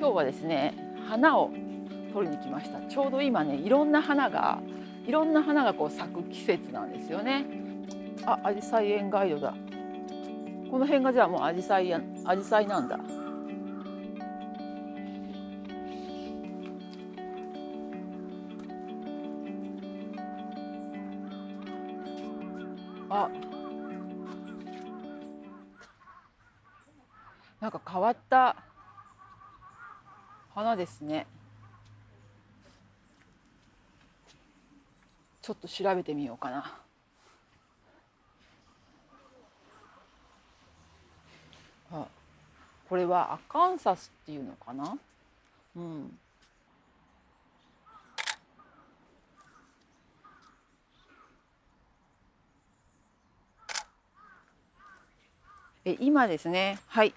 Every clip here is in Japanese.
今日はですね、花を取りに来ました。ちょうど今ね、いろんな花がこう咲く季節なんですよね。あ、アジサイ園ガイドだ。この辺がじゃあもうアジサイなんだ。あ、なんか変わった花ですね。ちょっと調べてみようかな。あ、これはアカンサスっていうのかな。うん。今ですね、はい、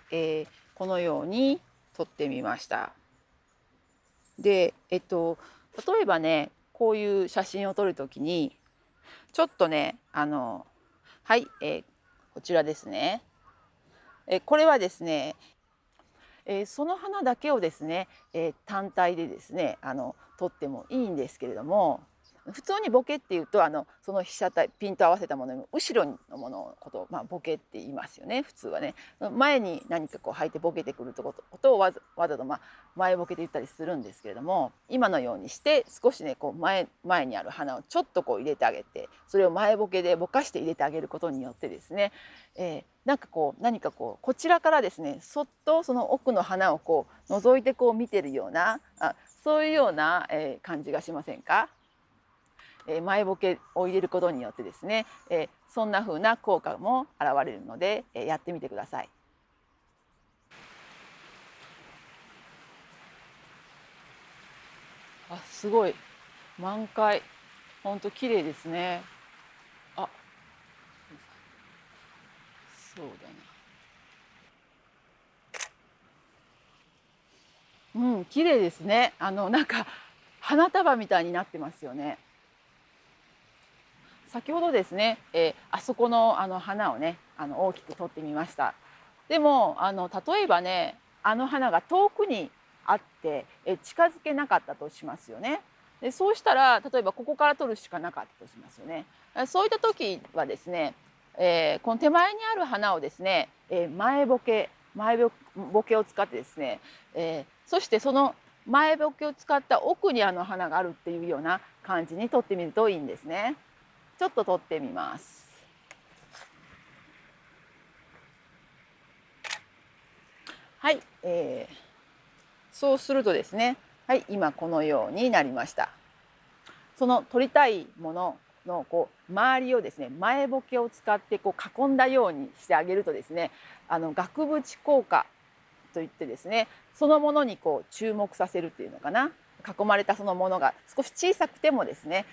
このように撮ってみました。で、例えばね、こういう写真を撮るときに、ちょっとね、はい、こちらですね。これはですね、その花だけをですね、単体でですね、撮ってもいいんですけれども、普通にボケっていうとその被写体ピント合わせたものの後ろのもののことを、ボケって言いますよね、普通はね。前に何かこう入ってボケてくることをわざと、前ボケで言ったりするんですけれども、今のようにして少しねこう前にある花をちょっとこう入れてあげて、それを前ボケでぼかして入れてあげることによってですね、なんかこう何かこうこちらからですね、そっとその奥の花をこう覗いてこう見てるような、そういうような、感じがしませんか？前ボケを入れることによってですね、そんな風な効果も現れるので、やってみてください。あ、すごい満開、ほんと綺麗ですね。あ、そうだな。うん、綺麗ですね。なんか花束みたいになってますよね。先ほどですね、あそこの花をね、大きく撮ってみました。でも例えばね、あの花が遠くにあって、近づけなかったとしますよね。で、そうしたら例えばここから撮るしかなかったとしますよね。そういった時はですね、この手前にある花をですね、前ボケを使ってですね、そしてその前ボケを使った奥にあの花があるっていうような感じに撮ってみるといいんですね。ちょっと撮ってみます。はい、そうするとですね、はい、今このようになりました。その撮りたいもののこう周りをですね、前ボケを使ってこう囲んだようにしてあげるとですね、額縁効果といってですね、そのものにこう注目させるっていうのかな。囲まれたそのものが少し小さくてもですね、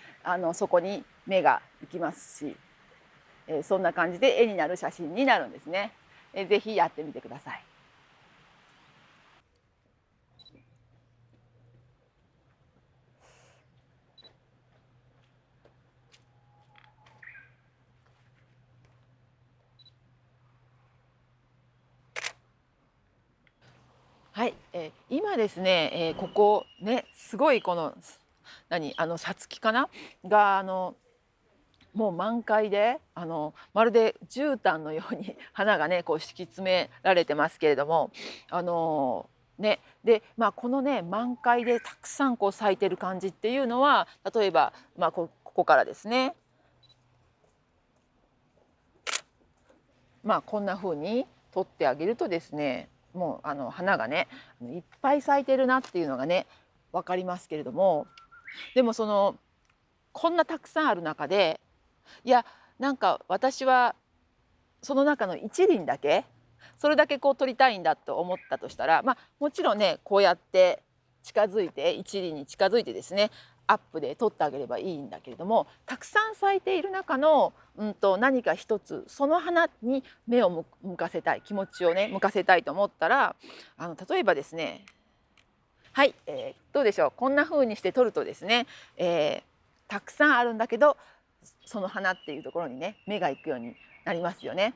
そこに目が行きますし、そんな感じで絵になる写真になるんですね。ぜひやってみてください。はい、今ですね、ここね、すごいこのさつきかながもう満開でまるで絨毯のように花がねこう敷き詰められてますけれども、ね、で、このね満開でたくさんこう咲いてる感じっていうのは、例えば、ここからですね、こんな風に取ってあげるとですね、もう花がねいっぱい咲いてるなっていうのがね分かりますけれども、でもこんなたくさんある中で、いや、なんか私はその中の一輪だけ、それだけこう撮りたいんだと思ったとしたら、もちろんねこうやって一輪に近づいてですね、アップで撮ってあげればいいんだけれども、たくさん咲いている中の、何か一つその花に目を向かせたい、気持ちをね向かせたいと思ったら、例えばですね、はい、どうでしょう、こんな風にして撮るとですね、たくさんあるんだけどその花っていうところにね目が行くようになりますよね。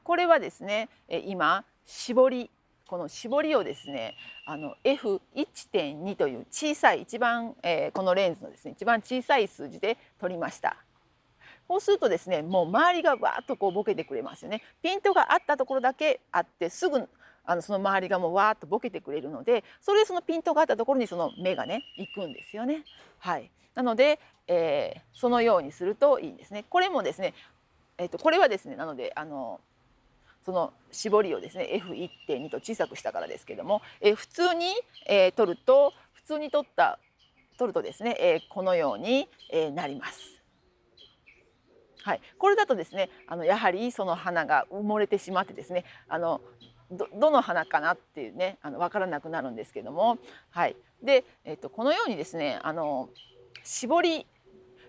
これはですね、今絞りこの絞りをですねF1.2 という小さい一番、このレンズのですね一番小さい数字で撮りました。こうするとですねもう周りがわーっとこうボケてくれますよね。ピントがあったところだけあってすぐその周りがもうわーっとボケてくれるので、それでそのピントがあったところにその目がね行くんですよね。はい、なので、そのようにするといいんですね。これもですね、これはですねなのでその絞りをですね F1.2 と小さくしたからですけども、普通に、取るとですね、このように、なります。はい、これだとですねやはりその花が埋もれてしまってですねどの花かなっていうね分からなくなるんですけども、はい、で、このようにですね絞り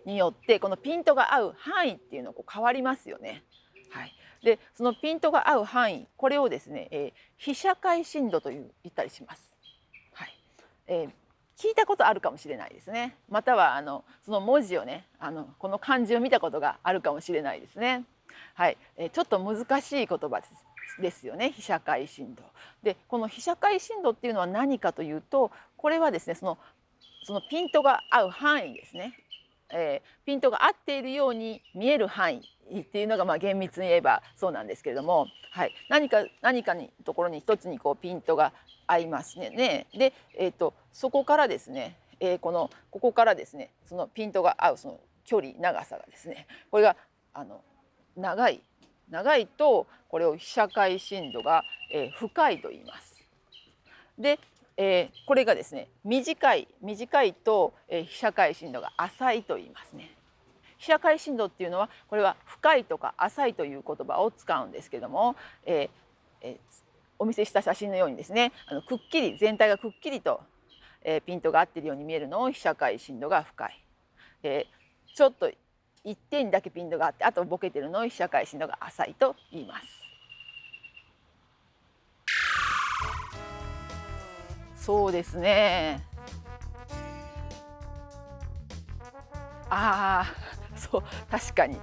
によってこのピントが合う範囲っていうのが変わりますよね。はい、でそのピントが合う範囲これをですね、被写界深度と言ったりします。はい、聞いたことあるかもしれないですね。またはその文字をねこの漢字を見たことがあるかもしれないですね。はい、ちょっと難しい言葉ですよね、被写界深度。でこの被写界深度っていうのは何かというと、これはですねそのピントが合う範囲ですね。ピントが合っているように見える範囲っていうのが厳密に言えばそうなんですけれども、はい、何かにところに一つにこうピントが合いますね。で、そこからですね、ここからですねそのピントが合うその距離長さがですねこれが長いとこれを被写界深度が、深いと言います。でこれがですね短いと、被写界深度が浅いと言いますね。被写界深度っていうのはこれは深いとか浅いという言葉を使うんですけども、お見せした写真のようにですねくっきり全体がくっきりと、ピントが合っているように見えるのを被写界深度が深い、ちょっと一点にだけピントがあってあとボケてるのを被写界深度が浅いと言います。そうですね。そう確かに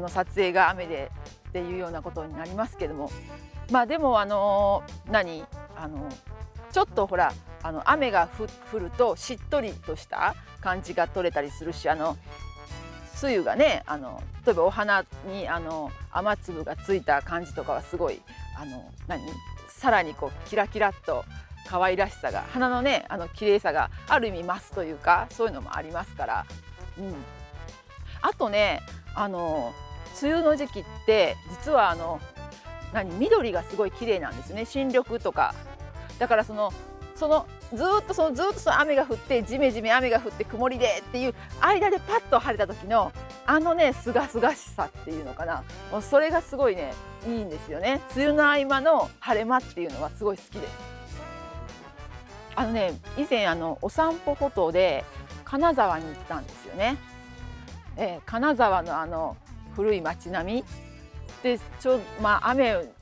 撮影が雨でっていうようなことになりますけども、でもちょっとほら雨が降るとしっとりとした感じが取れたりするし梅雨がね例えばお花に雨粒がついた感じとかはすごいさらにこうキラキラっと可愛らしさが花のね綺麗さがある意味増すというかそういうのもありますから、あとね梅雨の時期って実は緑がすごい綺麗なんですね、新緑とか。だからずっとその雨が降ってジメジメ雨が降って曇りでっていう間でパッと晴れた時のすがすがしさっていうのかな、それがすごいねいいんですよね。梅雨の合間の晴れ間っていうのはすごい好きです。以前お散歩フォトで金沢に行ったんですよね。金沢の古い町並みで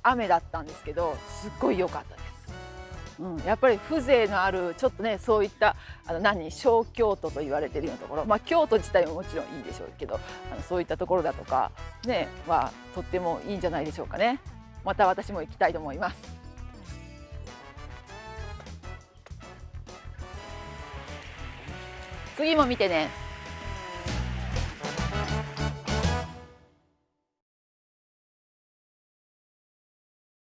雨だったんですけどすっごい良かったです。やっぱり風情のあるちょっとねそういった小京都と言われているようなところ、京都自体ももちろんいいでしょうけどそういったところだとかねはとってもいいんじゃないでしょうかね。また私も行きたいと思います。次も見てね。